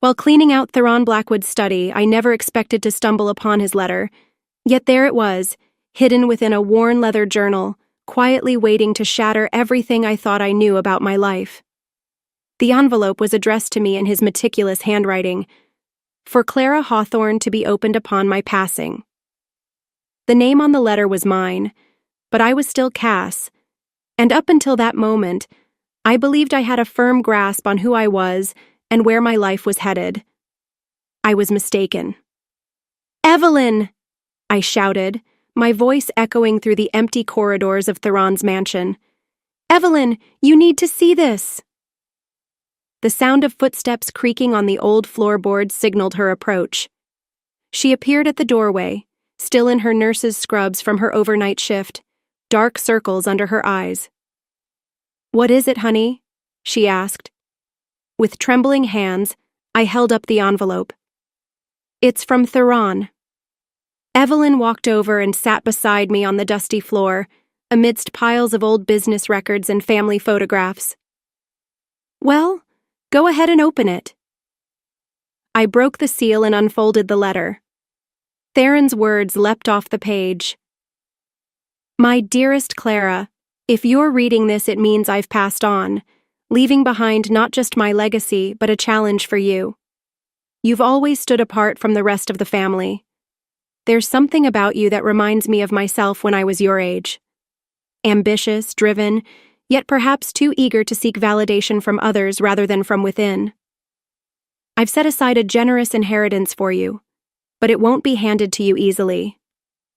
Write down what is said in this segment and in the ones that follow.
While cleaning out Theron Blackwood's study, I never expected to stumble upon his letter. Yet there it was, hidden within a worn leather journal, quietly waiting to shatter everything I thought I knew about my life. The envelope was addressed to me in his meticulous handwriting, "For Clara Hawthorne to be opened upon my passing." The name on the letter was mine, but I was still Cass, and up until that moment, I believed I had a firm grasp on who I was and where my life was headed. I was mistaken. "Evelyn!" I shouted, my voice echoing through the empty corridors of Theron's mansion. "Evelyn, you need to see this!" The sound of footsteps creaking on the old floorboards signaled her approach. She appeared at the doorway, still in her nurse's scrubs from her overnight shift, dark circles under her eyes. "What is it, honey?" she asked. With trembling hands, I held up the envelope. "It's from Theron." Evelyn walked over and sat beside me on the dusty floor, amidst piles of old business records and family photographs. "Well, go ahead and open it." I broke the seal and unfolded the letter. Theron's words leapt off the page. "My dearest Clara, if you're reading this, it means I've passed on, leaving behind not just my legacy, but a challenge for you. You've always stood apart from the rest of the family. There's something about you that reminds me of myself when I was your age. Ambitious, driven, yet perhaps too eager to seek validation from others rather than from within. I've set aside a generous inheritance for you, but it won't be handed to you easily.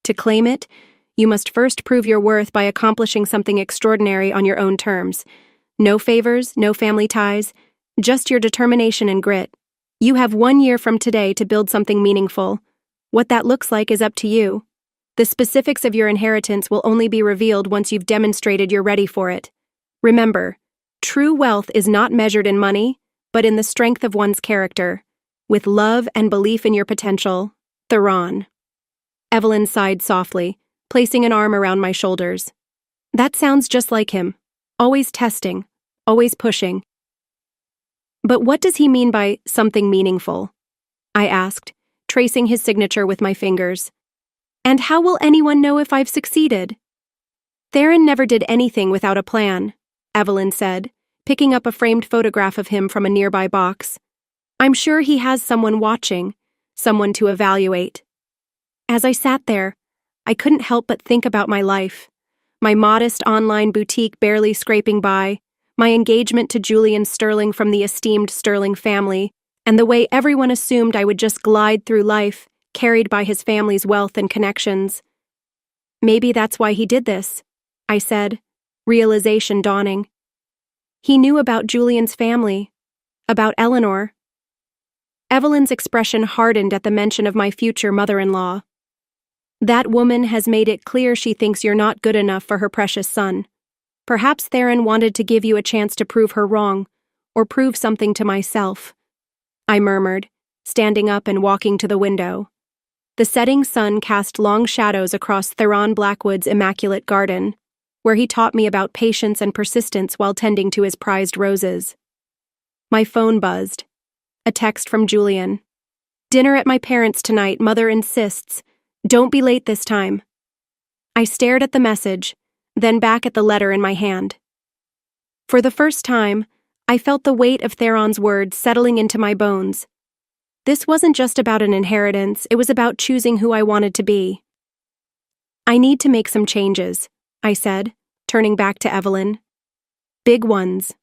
To claim it, you must first prove your worth by accomplishing something extraordinary on your own terms. No favors, no family ties, just your determination and grit. You have 1 year from today to build something meaningful. What that looks like is up to you. The specifics of your inheritance will only be revealed once you've demonstrated you're ready for it. Remember, true wealth is not measured in money, but in the strength of one's character, with love and belief in your potential. Theron." Evelyn sighed softly, placing an arm around my shoulders. "That sounds just like him. Always testing, always pushing." "But what does he mean by something meaningful?" I asked, tracing his signature with my fingers. "And how will anyone know if I've succeeded?" "Theron never did anything without a plan," Evelyn said, picking up a framed photograph of him from a nearby box. "I'm sure he has someone watching, someone to evaluate." As I sat there, I couldn't help but think about my life. My modest online boutique barely scraping by, my engagement to Julian Sterling from the esteemed Sterling family, and the way everyone assumed I would just glide through life, carried by his family's wealth and connections. "Maybe that's why he did this," I said, realization dawning. "He knew about Julian's family, about Eleanor." Evelyn's expression hardened at the mention of my future mother-in-law. "That woman has made it clear she thinks you're not good enough for her precious son. Perhaps Theron wanted to give you a chance to prove her wrong, or prove something to myself," I murmured, standing up and walking to the window. The setting sun cast long shadows across Theron Blackwood's immaculate garden, where he taught me about patience and persistence while tending to his prized roses. My phone buzzed. A text from Julian. "Dinner at my parents' tonight, mother insists. Don't be late this time." I stared at the message, then back at the letter in my hand. For the first time, I felt the weight of Theron's words settling into my bones. This wasn't just about an inheritance, it was about choosing who I wanted to be. "I need to make some changes," I said, turning back to Evelyn. "Big ones."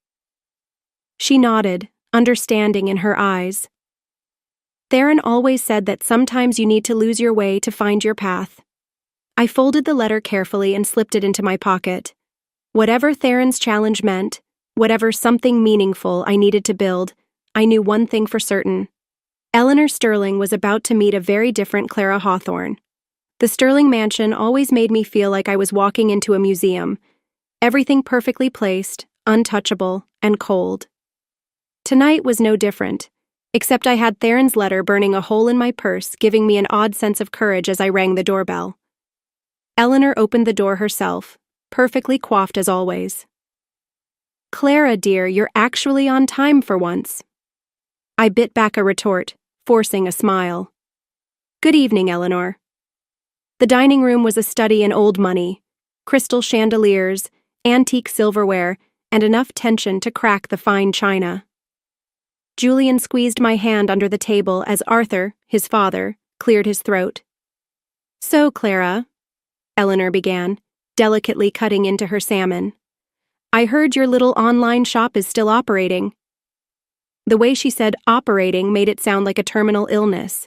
She nodded, understanding in her eyes. "Theron always said that sometimes you need to lose your way to find your path." I folded the letter carefully and slipped it into my pocket. Whatever Theron's challenge meant, whatever something meaningful I needed to build, I knew one thing for certain. Eleanor Sterling was about to meet a very different Clara Hawthorne. The Sterling mansion always made me feel like I was walking into a museum. Everything perfectly placed, untouchable, and cold. Tonight was no different, except I had Theron's letter burning a hole in my purse, giving me an odd sense of courage as I rang the doorbell. Eleanor opened the door herself, perfectly coiffed as always. "Clara, dear, you're actually on time for once." I bit back a retort, forcing a smile. Good evening, Eleanor. The dining room was a study in old money, crystal chandeliers, antique silverware, and enough tension to crack the fine china. Julian squeezed my hand under the table as Arthur, his father, cleared his throat. So, Clara, Eleanor began, delicately cutting into her salmon. I heard your little online shop is still operating. The way she said operating made it sound like a terminal illness.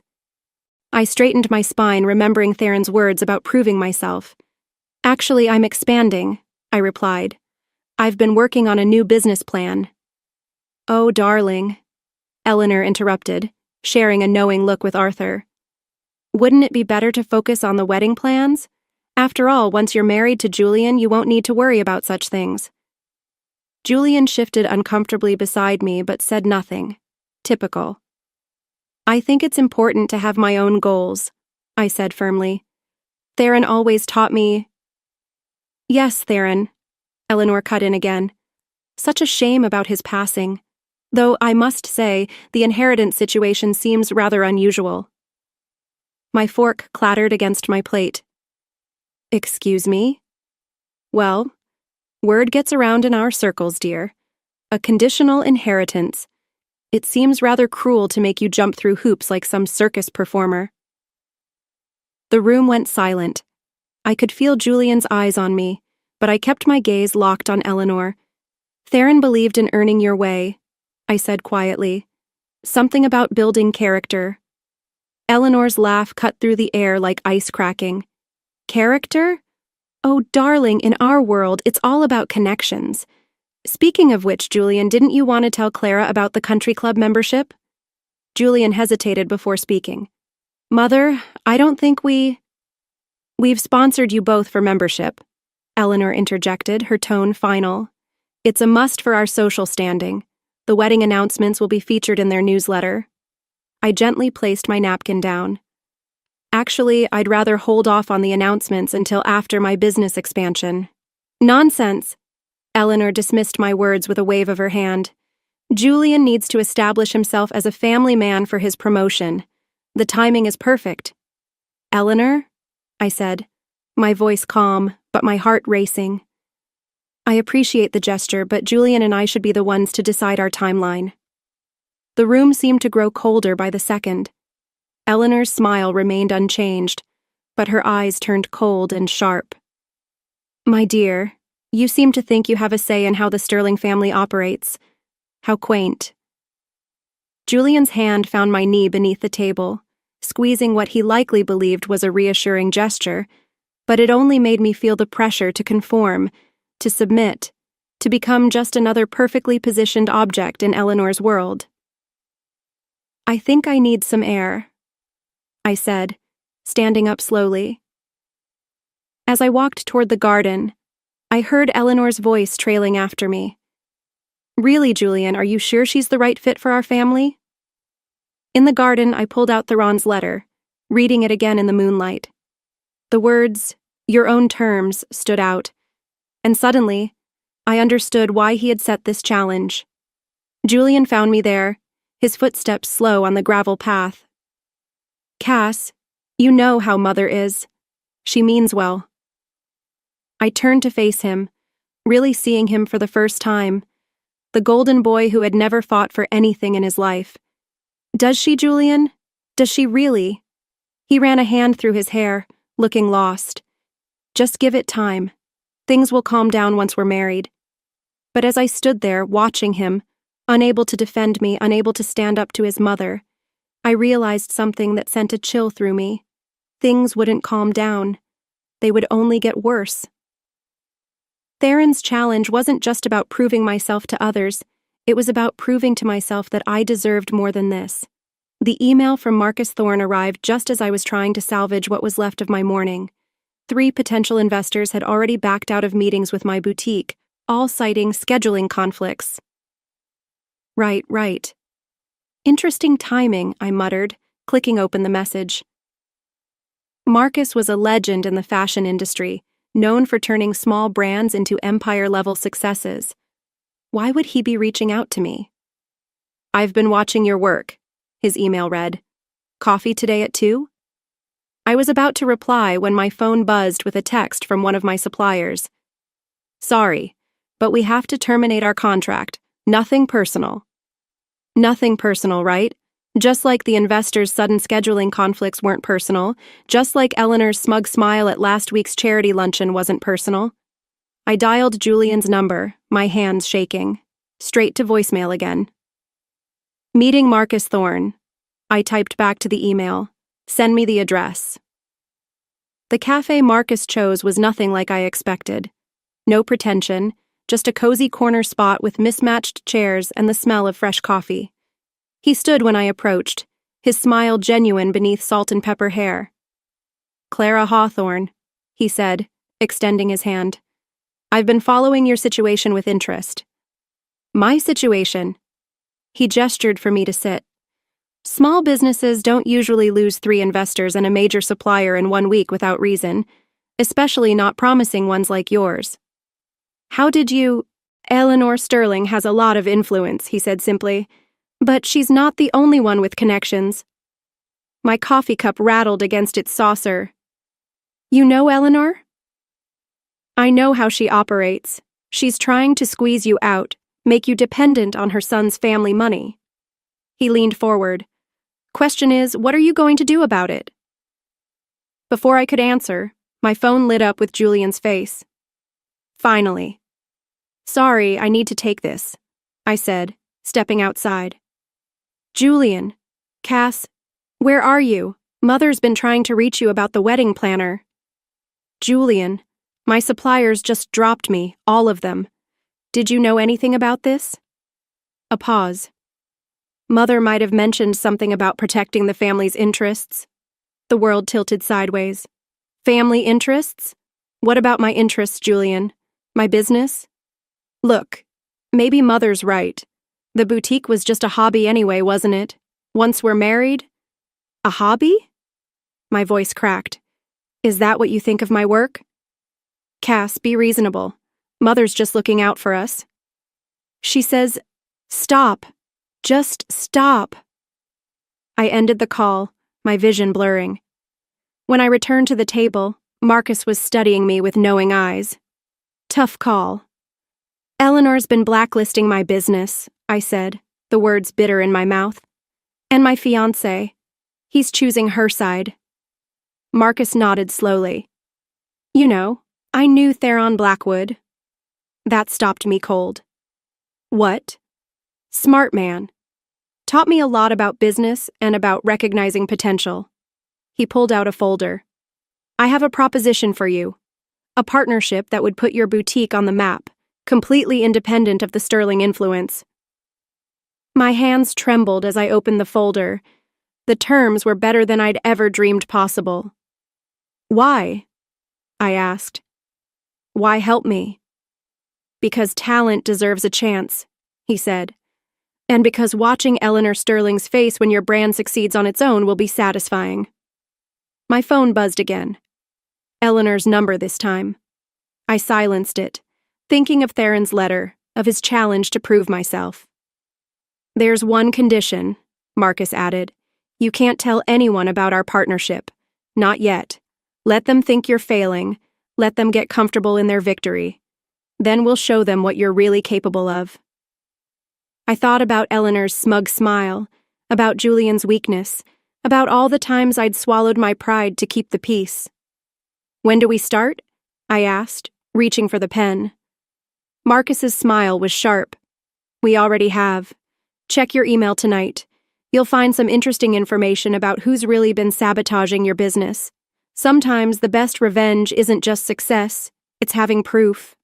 I straightened my spine, remembering Theron's words about proving myself. Actually, I'm expanding, I replied. I've been working on a new business plan. Oh, darling, Eleanor interrupted, sharing a knowing look with Arthur. Wouldn't it be better to focus on the wedding plans? After all, once you're married to Julian, you won't need to worry about such things. Julian shifted uncomfortably beside me but said nothing. Typical. I think it's important to have my own goals, I said firmly. Theron always taught me. Yes, Theron, Eleanor cut in again. Such a shame about his passing. Though I must say, the inheritance situation seems rather unusual. My fork clattered against my plate. Excuse me? Well, word gets around in our circles, dear. A conditional inheritance. It seems rather cruel to make you jump through hoops like some circus performer. The room went silent. I could feel Julian's eyes on me, but I kept my gaze locked on Eleanor. Theron believed in earning your way, I said quietly. Something about building character. Eleanor's laugh cut through the air like ice cracking. Character? Oh, darling, in our world, it's all about connections. Speaking of which, Julian, didn't you want to tell Clara about the country club membership? Julian hesitated before speaking. Mother, I don't think we've sponsored you both for membership, Eleanor interjected, her tone final. It's a must for our social standing. The wedding announcements will be featured in their newsletter. I gently placed my napkin down. Actually, I'd rather hold off on the announcements until after my business expansion. Nonsense! Eleanor dismissed my words with a wave of her hand. Julian needs to establish himself as a family man for his promotion. The timing is perfect. Eleanor? I said, my voice calm, but my heart racing. I appreciate the gesture, but Julian and I should be the ones to decide our timeline. The room seemed to grow colder by the second. Eleanor's smile remained unchanged, but her eyes turned cold and sharp. My dear, you seem to think you have a say in how the Sterling family operates. How quaint. Julian's hand found my knee beneath the table, squeezing what he likely believed was a reassuring gesture, but it only made me feel the pressure to conform, to submit, to become just another perfectly positioned object in Eleanor's world. I think I need some air, I said, standing up slowly. As I walked toward the garden, I heard Eleanor's voice trailing after me. Really, Julian, are you sure she's the right fit for our family? In the garden, I pulled out Theron's letter, reading it again in the moonlight. The words, your own terms, stood out, and suddenly, I understood why he had set this challenge. Julian found me there, his footsteps slow on the gravel path. Cass, you know how Mother is. She means well. I turned to face him, really seeing him for the first time, the golden boy who had never fought for anything in his life. Does she, Julian? Does she really? He ran a hand through his hair, looking lost. Just give it time. Things will calm down once we're married. But as I stood there, watching him, unable to defend me, unable to stand up to his mother, I realized something that sent a chill through me. Things wouldn't calm down. They would only get worse. Theron's challenge wasn't just about proving myself to others, it was about proving to myself that I deserved more than this. The email from Marcus Thorne arrived just as I was trying to salvage what was left of my morning. 3 potential investors had already backed out of meetings with my boutique, all citing scheduling conflicts. Right. Interesting timing, I muttered, clicking open the message. Marcus was a legend in the fashion industry, known for turning small brands into empire-level successes. Why would he be reaching out to me? I've been watching your work, his email read. Coffee today at 2? I was about to reply when my phone buzzed with a text from one of my suppliers. Sorry, but we have to terminate our contract. Nothing personal. Nothing personal, right? Just like the investors' sudden scheduling conflicts weren't personal, just like Eleanor's smug smile at last week's charity luncheon wasn't personal. I dialed Julian's number, my hands shaking. Straight to voicemail again. Meeting Marcus Thorne. I typed back to the email. Send me the address. The cafe Marcus chose was nothing like I expected. No pretension, just a cozy corner spot with mismatched chairs and the smell of fresh coffee. He stood when I approached, his smile genuine beneath salt and pepper hair. Clara Hawthorne, he said, extending his hand. I've been following your situation with interest. My situation? He gestured for me to sit. Small businesses don't usually lose 3 investors and a major supplier in 1 week without reason, especially not promising ones like yours. How did you— Eleanor Sterling has a lot of influence, he said simply, but she's not the only one with connections. My coffee cup rattled against its saucer. You know Eleanor? I know how she operates. She's trying to squeeze you out, make you dependent on her son's family money. He leaned forward. Question is, what are you going to do about it? Before I could answer, my phone lit up with Julian's face. Finally. Sorry, I need to take this, I said, stepping outside. Julian, Cass, where are you? Mother's been trying to reach you about the wedding planner. Julian, my suppliers just dropped me, all of them. Did you know anything about this? A pause. Mother might have mentioned something about protecting the family's interests. The world tilted sideways. Family interests? What about my interests, Julian? My business? Look, maybe Mother's right. The boutique was just a hobby anyway, wasn't it? Once we're married? A hobby? My voice cracked. Is that what you think of my work? Cass, be reasonable. Mother's just looking out for us. She says, stop. Just stop. I ended the call, my vision blurring. When I returned to the table, Marcus was studying me with knowing eyes. Tough call. Eleanor's been blacklisting my business, I said, the words bitter in my mouth. And my fiancé. He's choosing her side. Marcus nodded slowly. You know, I knew Theron Blackwood. That stopped me cold. What? Smart man. Taught me a lot about business and about recognizing potential. He pulled out a folder. I have a proposition for you. A partnership that would put your boutique on the map, completely independent of the Sterling influence. My hands trembled as I opened the folder. The terms were better than I'd ever dreamed possible. Why? I asked. Why help me? Because talent deserves a chance, he said. And because watching Eleanor Sterling's face when your brand succeeds on its own will be satisfying. My phone buzzed again. Eleanor's number this time. I silenced it, thinking of Theron's letter, of his challenge to prove myself. There's one condition, Marcus added. You can't tell anyone about our partnership. Not yet. Let them think you're failing. Let them get comfortable in their victory. Then we'll show them what you're really capable of. I thought about Eleanor's smug smile, about Julian's weakness, about all the times I'd swallowed my pride to keep the peace. When do we start? I asked, reaching for the pen. Marcus's smile was sharp. We already have. Check your email tonight. You'll find some interesting information about who's really been sabotaging your business. Sometimes the best revenge isn't just success, it's having proof.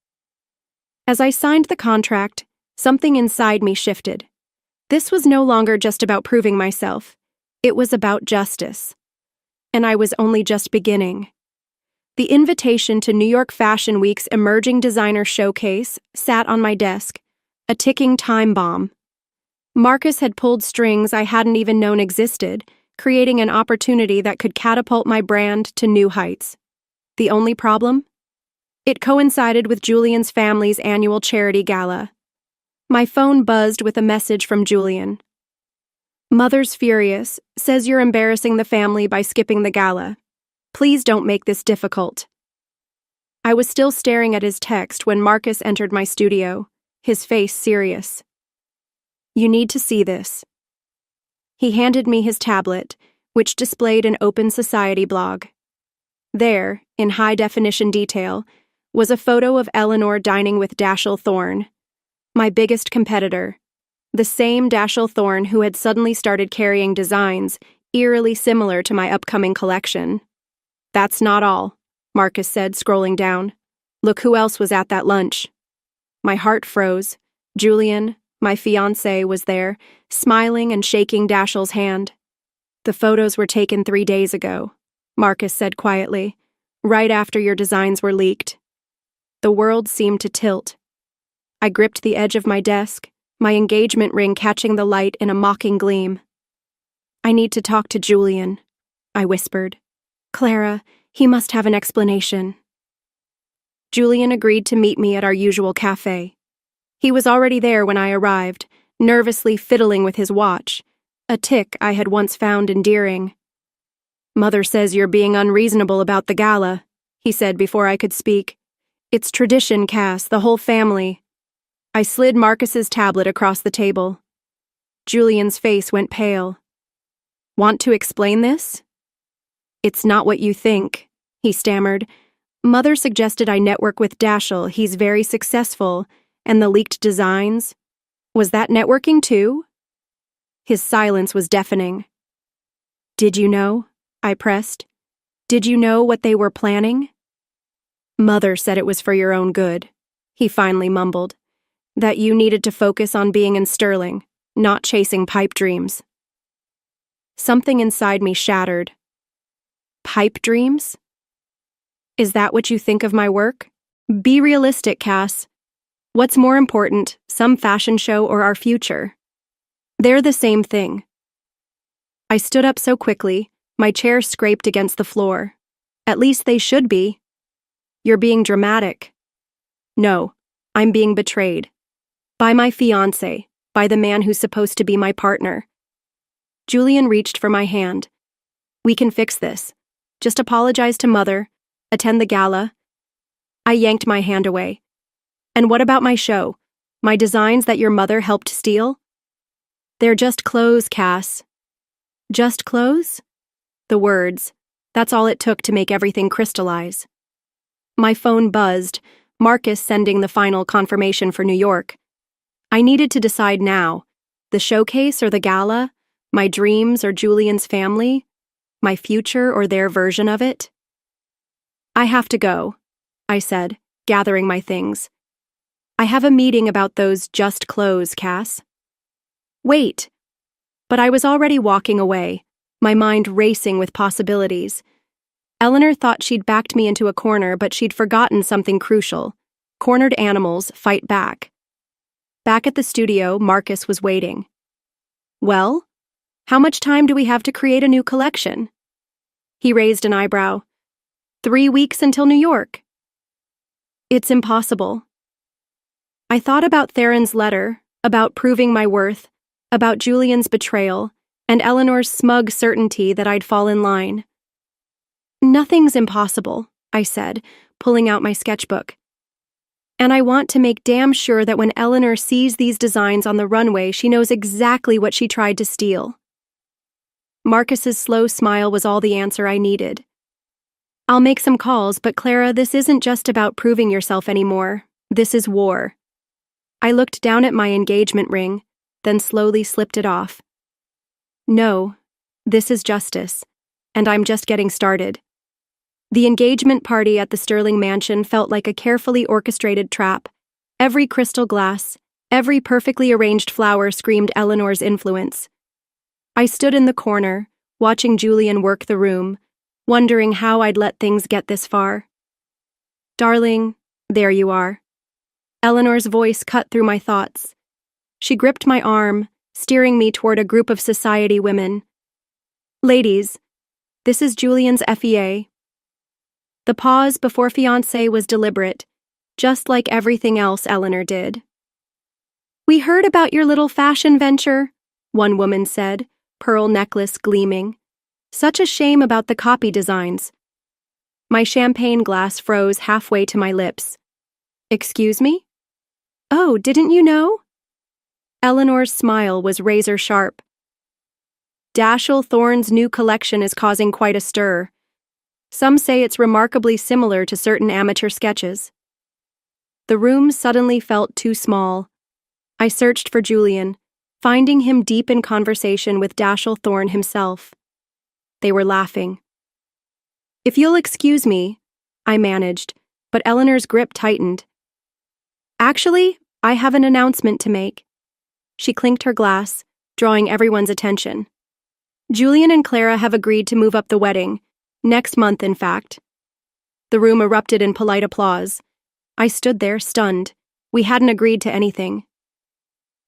As I signed the contract, something inside me shifted. This was no longer just about proving myself. It was about justice. And I was only just beginning. The invitation to New York Fashion Week's Emerging Designer Showcase sat on my desk, a ticking time bomb. Marcus had pulled strings I hadn't even known existed, creating an opportunity that could catapult my brand to new heights. The only problem? It coincided with Julian's family's annual charity gala. My phone buzzed with a message from Julian. Mother's furious, says you're embarrassing the family by skipping the gala. Please don't make this difficult. I was still staring at his text when Marcus entered my studio, his face serious. You need to see this. He handed me his tablet, which displayed an open society blog. There, in high-definition detail, was a photo of Eleanor dining with Dashiell Thorne, my biggest competitor, the same Dashiell Thorne who had suddenly started carrying designs eerily similar to my upcoming collection. That's not all, Marcus said, scrolling down. Look who else was at that lunch. My heart froze. Julian, my fiancé, was there, smiling and shaking Dashiell's hand. The photos were taken 3 days ago, Marcus said quietly, right after your designs were leaked. The world seemed to tilt. I gripped the edge of my desk, my engagement ring catching the light in a mocking gleam. I need to talk to Julian, I whispered. Clara, he must have an explanation. Julian agreed to meet me at our usual cafe. He was already there when I arrived, nervously fiddling with his watch, a tic I had once found endearing. Mother says you're being unreasonable about the gala, he said before I could speak. It's tradition, Cass, the whole family. I slid Marcus's tablet across the table. Julian's face went pale. Want to explain this? It's not what you think, he stammered. Mother suggested I network with Dashiell. He's very successful. And the leaked designs? Was that networking too? His silence was deafening. Did you know? I pressed. Did you know what they were planning? Mother said it was for your own good, he finally mumbled. That you needed to focus on being in Sterling, not chasing pipe dreams. Something inside me shattered. Pipe dreams? Is that what you think of my work? Be realistic, Cass. What's more important, some fashion show or our future? They're the same thing. I stood up so quickly, my chair scraped against the floor. At least they should be. You're being dramatic. No, I'm being betrayed. By my fiancé, by the man who's supposed to be my partner. Julian reached for my hand. We can fix this. Just apologize to Mother, attend the gala. I yanked my hand away. And what about my show? My designs that your mother helped steal? They're just clothes, Cass. Just clothes? The words. That's all it took to make everything crystallize. My phone buzzed, Marcus sending the final confirmation for New York. I needed to decide now. The showcase or the gala? My dreams or Julian's family? My future or their version of it? I have to go, I said, gathering my things. I have a meeting about those just clothes, Cass. Wait. But I was already walking away, my mind racing with possibilities. Eleanor thought she'd backed me into a corner, but she'd forgotten something crucial. Cornered animals fight back. Back at the studio, Marcus was waiting. Well, how much time do we have to create a new collection? He raised an eyebrow. 3 weeks until New York. It's impossible. I thought about Theron's letter, about proving my worth, about Julian's betrayal, and Eleanor's smug certainty that I'd fall in line. Nothing's impossible, I said, pulling out my sketchbook. And I want to make damn sure that when Eleanor sees these designs on the runway, she knows exactly what she tried to steal. Marcus's slow smile was all the answer I needed. I'll make some calls, but Clara, this isn't just about proving yourself anymore. This is war. I looked down at my engagement ring, then slowly slipped it off. No, this is justice, and I'm just getting started. The engagement party at the Sterling mansion felt like a carefully orchestrated trap. Every crystal glass, every perfectly arranged flower screamed Eleanor's influence. I stood in the corner, watching Julian work the room, wondering how I'd let things get this far. Darling, there you are. Eleanor's voice cut through my thoughts. She gripped my arm, steering me toward a group of society women. Ladies, this is Julian's FEA. The pause before fiancé was deliberate, just like everything else Eleanor did. We heard about your little fashion venture, one woman said, pearl necklace gleaming. Such a shame about the copy designs. My champagne glass froze halfway to my lips. Excuse me? Oh, didn't you know? Eleanor's smile was razor sharp. Dashiell Thorne's new collection is causing quite a stir. Some say it's remarkably similar to certain amateur sketches. The room suddenly felt too small. I searched for Julian, finding him deep in conversation with Dashiell Thorne himself. They were laughing. If you'll excuse me, I managed, but Eleanor's grip tightened. Actually, I have an announcement to make. She clinked her glass, drawing everyone's attention. Julian and Clara have agreed to move up the wedding, next month in fact. The room erupted in polite applause. I stood there, stunned. We hadn't agreed to anything.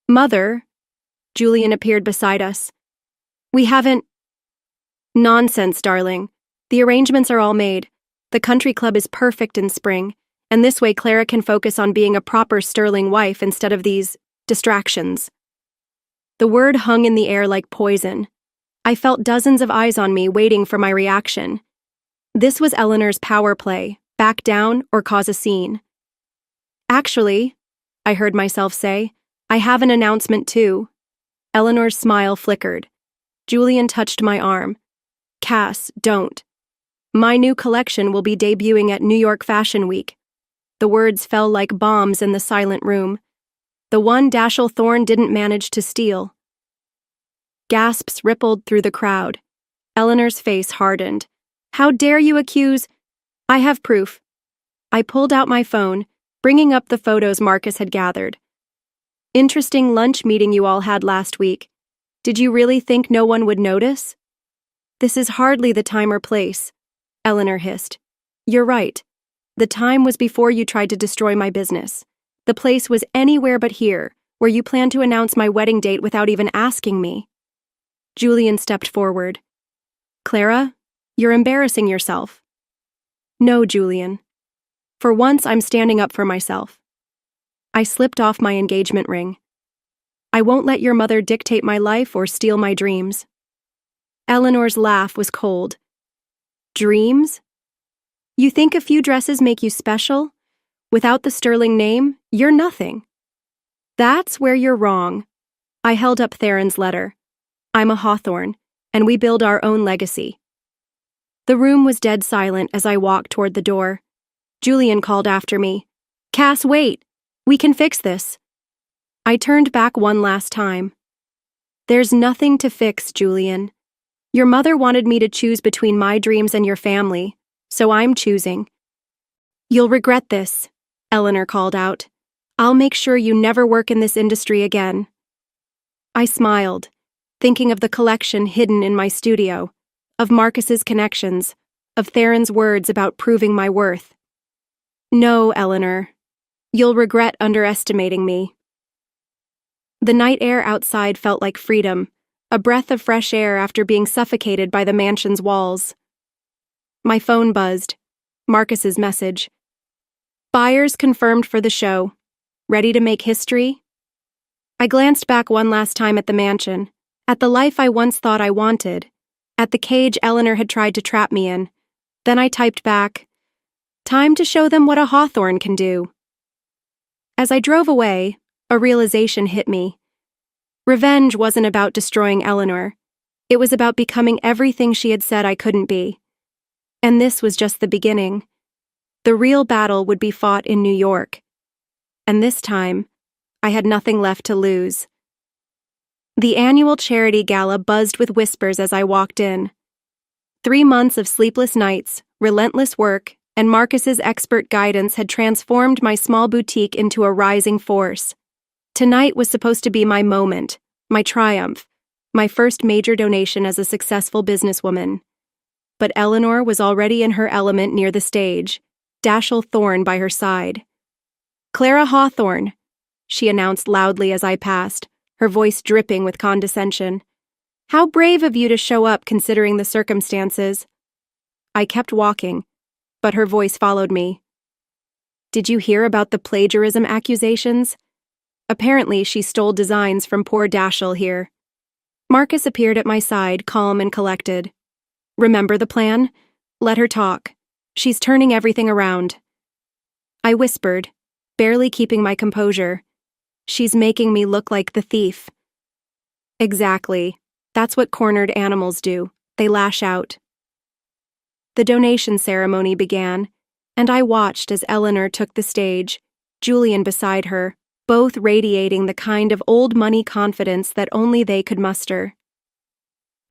Mother, Julian appeared beside us. We haven't. Nonsense, darling. The arrangements are all made. The country club is perfect in spring, and this way Clara can focus on being a proper sterling wife instead of these distractions. The word hung in the air like poison. I felt dozens of eyes on me waiting for my reaction. This was Eleanor's power play, back down or cause a scene. Actually, I heard myself say, I have an announcement too. Eleanor's smile flickered. Julian touched my arm. Cass, don't. My new collection will be debuting at New York Fashion Week. The words fell like bombs in the silent room. The one Dashiell Thorne didn't manage to steal. Gasps rippled through the crowd. Eleanor's face hardened. How dare you accuse? I have proof. I pulled out my phone, bringing up the photos Marcus had gathered. Interesting lunch meeting you all had last week. Did you really think no one would notice? This is hardly the time or place, Eleanor hissed. You're right. The time was before you tried to destroy my business. The place was anywhere but here, where you planned to announce my wedding date without even asking me. Julian stepped forward. Clara, you're embarrassing yourself. No, Julian. For once, I'm standing up for myself. I slipped off my engagement ring. I won't let your mother dictate my life or steal my dreams. Eleanor's laugh was cold. Dreams? You think a few dresses make you special? Without the sterling name, you're nothing. That's where you're wrong. I held up Theron's letter. I'm a Hawthorne, and we build our own legacy. The room was dead silent as I walked toward the door. Julian called after me. Cass, wait! We can fix this. I turned back one last time. There's nothing to fix, Julian. Your mother wanted me to choose between my dreams and your family, so I'm choosing. You'll regret this, Eleanor called out. I'll make sure you never work in this industry again. I smiled, thinking of the collection hidden in my studio, of Marcus's connections, of Theron's words about proving my worth. No, Eleanor. You'll regret underestimating me. The night air outside felt like freedom, a breath of fresh air after being suffocated by the mansion's walls. My phone buzzed. Marcus's message. Buyers confirmed for the show. Ready to make history? I glanced back one last time at the mansion, at the life I once thought I wanted, at the cage Eleanor had tried to trap me in. Then I typed back, time to show them what a Hawthorne can do. As I drove away, a realization hit me. Revenge wasn't about destroying Eleanor. It was about becoming everything she had said I couldn't be. And this was just the beginning. The real battle would be fought in New York. And this time, I had nothing left to lose. The annual charity gala buzzed with whispers as I walked in. 3 months of sleepless nights, relentless work, and Marcus's expert guidance had transformed my small boutique into a rising force. Tonight was supposed to be my moment, my triumph, my first major donation as a successful businesswoman. But Eleanor was already in her element near the stage, Dashiell Thorne by her side. Clara Hawthorne, she announced loudly as I passed, her voice dripping with condescension. How brave of you to show up considering the circumstances. I kept walking, but her voice followed me. Did you hear about the plagiarism accusations? Apparently she stole designs from poor Dashiell here. Marcus appeared at my side, calm and collected. Remember the plan? Let her talk. She's turning everything around. I whispered, barely keeping my composure. She's making me look like the thief. Exactly. That's what cornered animals do. They lash out. The donation ceremony began, and I watched as Eleanor took the stage, Julian beside her, both radiating the kind of old money confidence that only they could muster.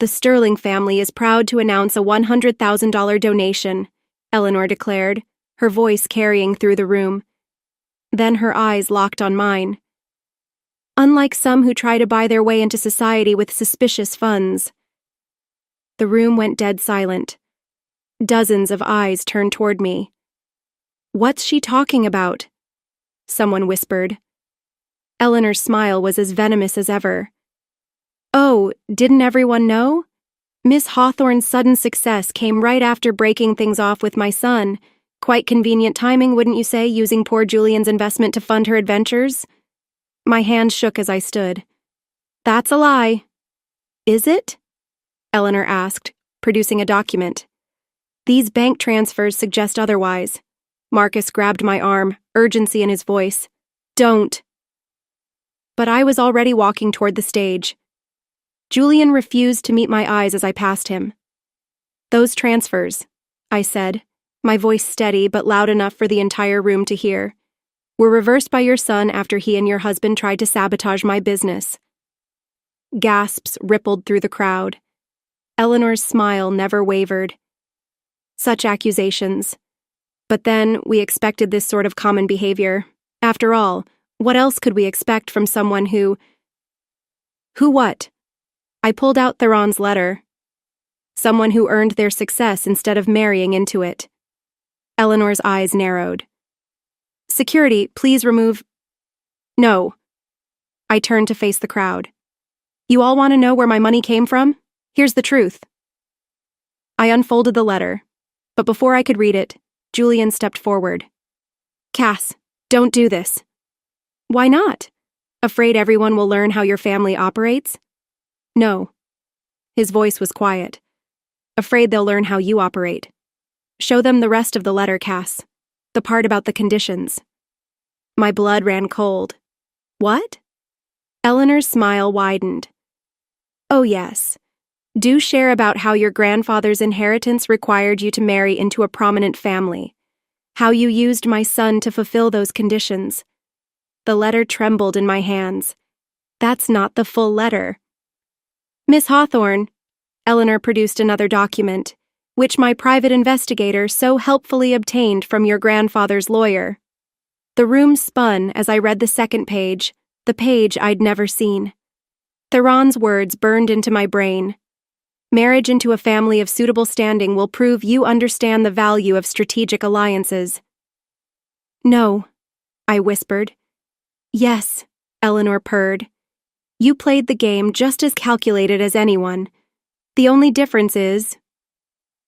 The Sterling family is proud to announce a $100,000 donation, Eleanor declared, her voice carrying through the room. Then her eyes locked on mine. Unlike some who try to buy their way into society with suspicious funds. The room went dead silent. Dozens of eyes turned toward me. What's she talking about? Someone whispered. Eleanor's smile was as venomous as ever. Oh, didn't everyone know? Miss Hawthorne's sudden success came right after breaking things off with my son. Quite convenient timing, wouldn't you say, using poor Julian's investment to fund her adventures? My hand shook as I stood. That's a lie. Is it? Eleanor asked, producing a document. These bank transfers suggest otherwise. Marcus grabbed my arm, urgency in his voice. Don't. But I was already walking toward the stage. Julian refused to meet my eyes as I passed him. Those transfers, I said, my voice steady but loud enough for the entire room to hear, were reversed by your son after he and your husband tried to sabotage my business. Gasps rippled through the crowd. Eleanor's smile never wavered. Such accusations. But then we expected this sort of common behavior. After all, what else could we expect from someone who... Who what? I pulled out Theron's letter. Someone who earned their success instead of marrying into it. Eleanor's eyes narrowed. Security, please remove... No. I turned to face the crowd. You all want to know where my money came from? Here's the truth. I unfolded the letter, but before I could read it, Julian stepped forward. Cass, don't do this. Why not? Afraid everyone will learn how your family operates? No. His voice was quiet. Afraid they'll learn how you operate. Show them the rest of the letter, Cass. The part about the conditions. My blood ran cold. What? Eleanor's smile widened. Oh, yes. Do share about how your grandfather's inheritance required you to marry into a prominent family. How you used my son to fulfill those conditions. The letter trembled in my hands. That's not the full letter. Miss Hawthorne, Eleanor produced another document, which my private investigator so helpfully obtained from your grandfather's lawyer. The room spun as I read the second page, the page I'd never seen. Theron's words burned into my brain. Marriage into a family of suitable standing will prove you understand the value of strategic alliances. No, I whispered. Yes, Eleanor purred. You played the game just as calculated as anyone. The only difference is...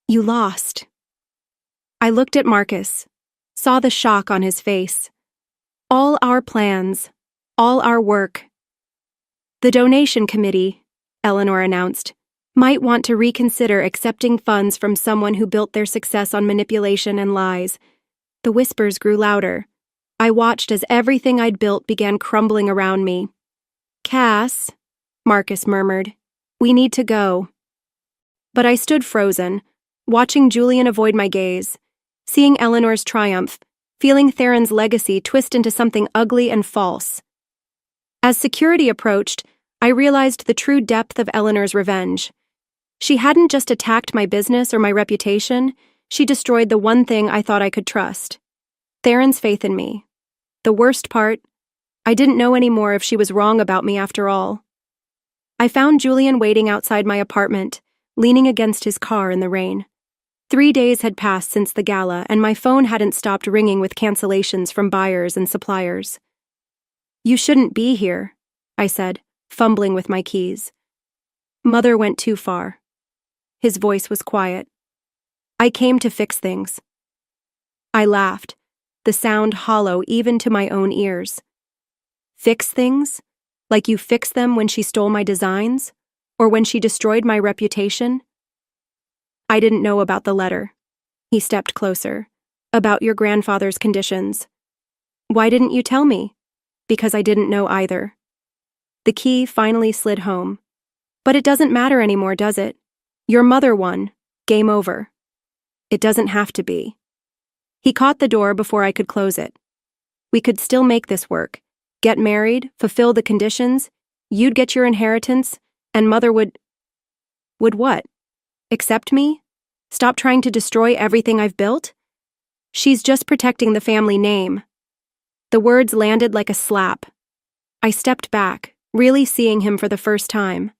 you lost. I looked at Marcus, saw the shock on his face. All our plans, all our work. The donation committee, Eleanor announced, might want to reconsider accepting funds from someone who built their success on manipulation and lies. The whispers grew louder. I watched as everything I'd built began crumbling around me. Cass, Marcus murmured, we need to go. But I stood frozen, watching Julian avoid my gaze, seeing Eleanor's triumph, feeling Theron's legacy twist into something ugly and false. As security approached, I realized the true depth of Eleanor's revenge. She hadn't just attacked my business or my reputation, she destroyed the one thing I thought I could trust. Theron's faith in me. The worst part, I didn't know anymore if she was wrong about me after all. I found Julian waiting outside my apartment, leaning against his car in the rain. 3 days had passed since the gala, and my phone hadn't stopped ringing with cancellations from buyers and suppliers. You shouldn't be here, I said, fumbling with my keys. Mother went too far. His voice was quiet. I came to fix things. I laughed, the sound hollow even to my own ears. Fix things? Like you fixed them when she stole my designs? Or when she destroyed my reputation? I didn't know about the letter. He stepped closer. About your grandfather's conditions. Why didn't you tell me? Because I didn't know either. The key finally slid home. But it doesn't matter anymore, does it? Your mother won. Game over. It doesn't have to be. He caught the door before I could close it. We could still make this work. Get married, fulfill the conditions, you'd get your inheritance, and Mother would what? Accept me? Stop trying to destroy everything I've built? She's just protecting the family name. The words landed like a slap. I stepped back, really seeing him for the first time.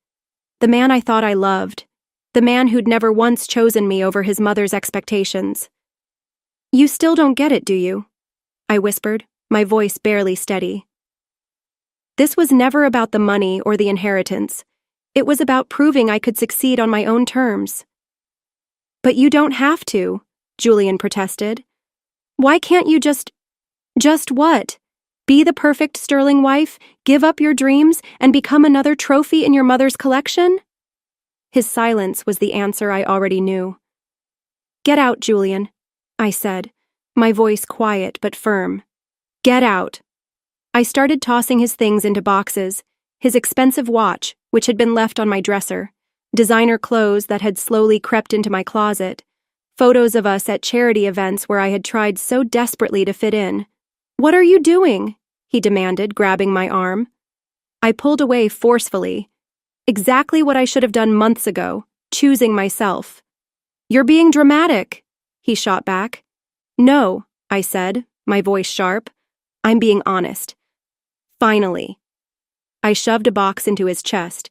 The man I thought I loved. The man who'd never once chosen me over his mother's expectations. You still don't get it, do you? I whispered, my voice barely steady. This was never about the money or the inheritance. It was about proving I could succeed on my own terms. But you don't have to, Julian protested. Why can't you just what? Be the perfect sterling wife, give up your dreams, and become another trophy in your mother's collection? His silence was the answer I already knew. Get out, Julian, I said, my voice quiet but firm. Get out. I started tossing his things into boxes, his expensive watch, which had been left on my dresser, designer clothes that had slowly crept into my closet, photos of us at charity events where I had tried so desperately to fit in. What are you doing? He demanded, grabbing my arm. I pulled away forcefully. Exactly what I should have done months ago, choosing myself. You're being dramatic, he shot back. No, I said, my voice sharp. I'm being honest. Finally. I shoved a box into his chest.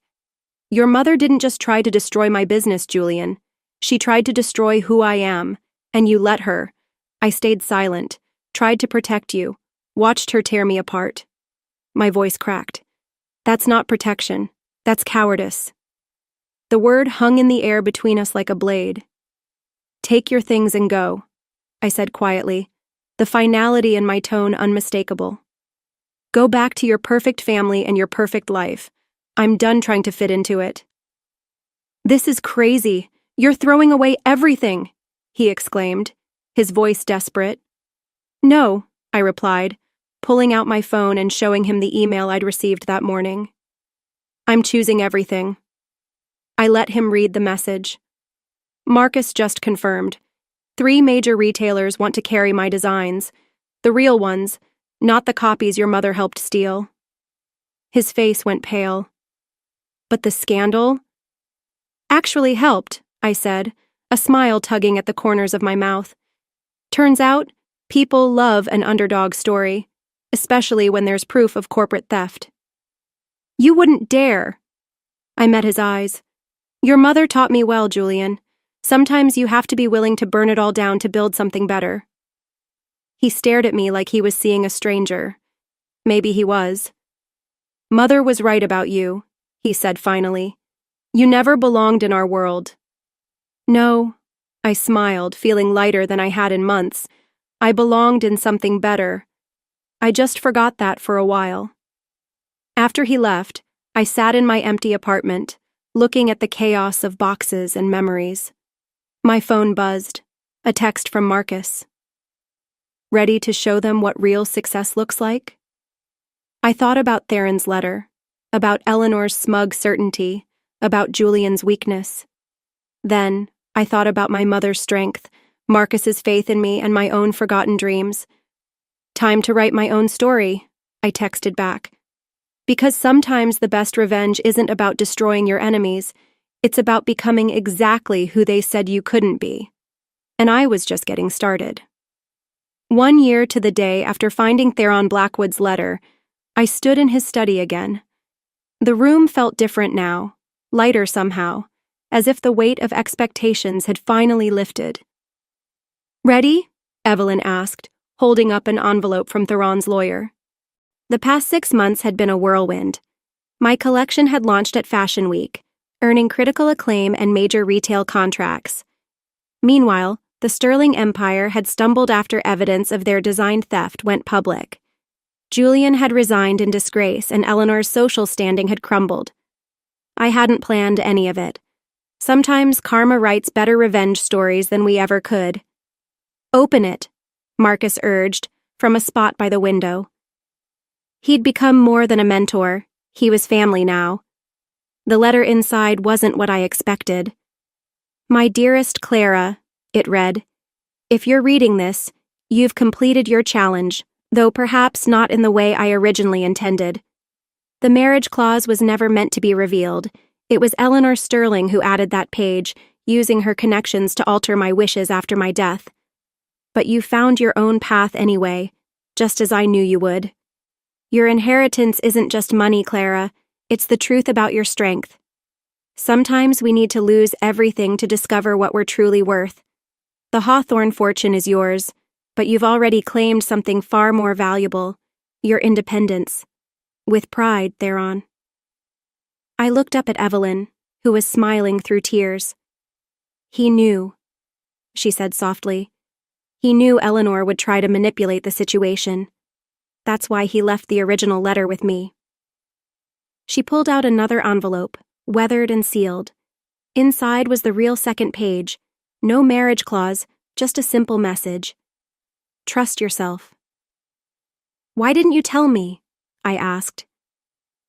Your mother didn't just try to destroy my business, Julian. She tried to destroy who I am, and you let her. I stayed silent, tried to protect you, watched her tear me apart. My voice cracked. That's not protection. That's cowardice. The word hung in the air between us like a blade. Take your things and go, I said quietly, the finality in my tone unmistakable. Go back to your perfect family and your perfect life. I'm done trying to fit into it. This is crazy. You're throwing away everything, he exclaimed, his voice desperate. No, I replied, pulling out my phone and showing him the email I'd received that morning. I'm choosing everything. I let him read the message. Marcus just confirmed. 3 major retailers want to carry my designs. The real ones, not the copies your mother helped steal. His face went pale. But the scandal? Actually helped, I said, a smile tugging at the corners of my mouth. Turns out, people love an underdog story, especially when there's proof of corporate theft. You wouldn't dare. I met his eyes. Your mother taught me well, Julian. Sometimes you have to be willing to burn it all down to build something better. He stared at me like he was seeing a stranger. Maybe he was. Mother was right about you, he said finally. You never belonged in our world. No, I smiled, feeling lighter than I had in months. I belonged in something better. I just forgot that for a while. After he left, I sat in my empty apartment, looking at the chaos of boxes and memories. My phone buzzed, a text from Marcus. Ready to show them what real success looks like? I thought about Theron's letter, about Eleanor's smug certainty, about Julian's weakness. Then, I thought about my mother's strength, Marcus's faith in me, and my own forgotten dreams. Time to write my own story, I texted back. Because sometimes the best revenge isn't about destroying your enemies, it's about becoming exactly who they said you couldn't be. And I was just getting started. 1 year to the day after finding Theron Blackwood's letter, I stood in his study again. The room felt different now, lighter somehow, as if the weight of expectations had finally lifted. Ready? Evelyn asked, holding up an envelope from Theron's lawyer. The past 6 months had been a whirlwind. My collection had launched at Fashion Week, earning critical acclaim and major retail contracts. Meanwhile, the Sterling Empire had stumbled after evidence of their design theft went public. Julian had resigned in disgrace and Eleanor's social standing had crumbled. I hadn't planned any of it. Sometimes karma writes better revenge stories than we ever could. Open it, Marcus urged, from a spot by the window. He'd become more than a mentor. He was family now. The letter inside wasn't what I expected. My dearest Clara, it read, if you're reading this, you've completed your challenge, though perhaps not in the way I originally intended. The marriage clause was never meant to be revealed. It was Eleanor Sterling who added that page, using her connections to alter my wishes after my death. But you found your own path anyway, just as I knew you would. Your inheritance isn't just money, Clara. It's the truth about your strength. Sometimes we need to lose everything to discover what we're truly worth. The Hawthorne fortune is yours, but you've already claimed something far more valuable, your independence. With pride thereon. I looked up at Evelyn, who was smiling through tears. He knew, she said softly. He knew Eleanor would try to manipulate the situation. That's why he left the original letter with me. She pulled out another envelope, weathered and sealed. Inside was the real second page. No marriage clause, just a simple message. Trust yourself. Why didn't you tell me? I asked.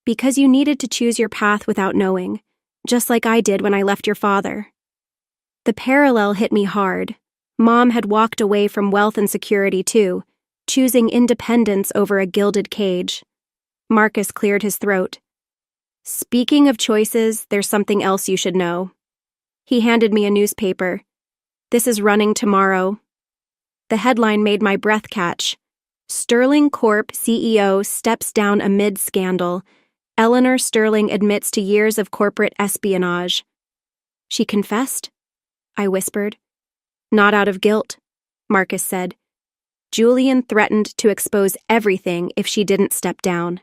Because you needed to choose your path without knowing, just like I did when I left your father. The parallel hit me hard. Mom had walked away from wealth and security too, choosing independence over a gilded cage. Marcus cleared his throat. Speaking of choices, there's something else you should know. He handed me a newspaper. This is running tomorrow. The headline made my breath catch. Sterling Corp. CEO steps down amid scandal. Eleanor Sterling admits to years of corporate espionage. She confessed? I whispered. Not out of guilt, Marcus said. Julian threatened to expose everything if she didn't step down.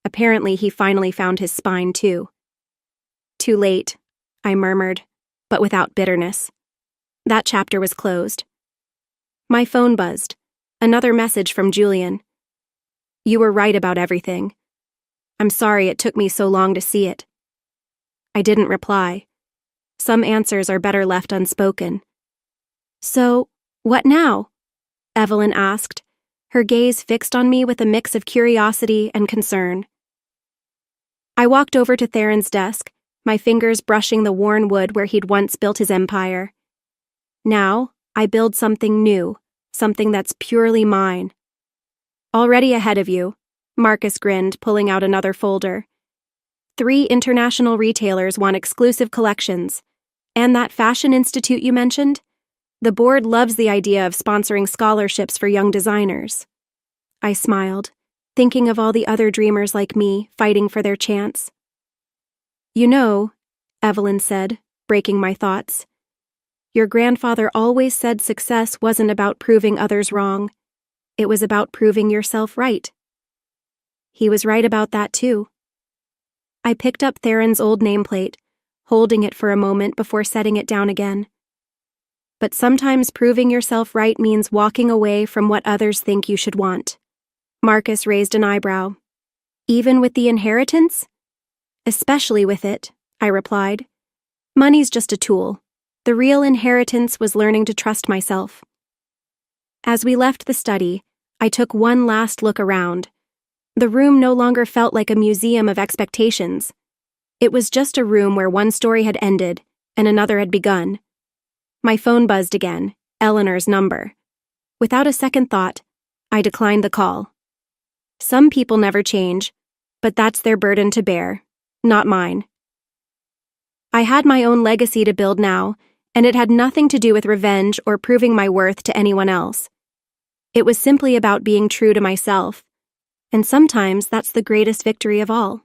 Apparently, he finally found his spine, too. Too late, I murmured, but without bitterness. That chapter was closed. My phone buzzed. Another message from Julian. You were right about everything. I'm sorry it took me so long to see it. I didn't reply. Some answers are better left unspoken. So, what now? Evelyn asked, her gaze fixed on me with a mix of curiosity and concern. I walked over to Theron's desk, my fingers brushing the worn wood where he'd once built his empire. Now, I build something new, something that's purely mine. Already ahead of you, Marcus grinned, pulling out another folder. 3 international retailers want exclusive collections. And that fashion institute you mentioned? The board loves the idea of sponsoring scholarships for young designers. I smiled, thinking of all the other dreamers like me fighting for their chance. You know, Evelyn said, breaking my thoughts. Your grandfather always said success wasn't about proving others wrong. It was about proving yourself right. He was right about that, too. I picked up Theron's old nameplate, holding it for a moment before setting it down again. But sometimes proving yourself right means walking away from what others think you should want. Marcus raised an eyebrow. Even with the inheritance? Especially with it, I replied. Money's just a tool. The real inheritance was learning to trust myself. As we left the study, I took one last look around. The room no longer felt like a museum of expectations. It was just a room where one story had ended and another had begun. My phone buzzed again, Eleanor's number. Without a second thought, I declined the call. Some people never change, but that's their burden to bear, not mine. I had my own legacy to build now, and it had nothing to do with revenge or proving my worth to anyone else. It was simply about being true to myself, and sometimes that's the greatest victory of all.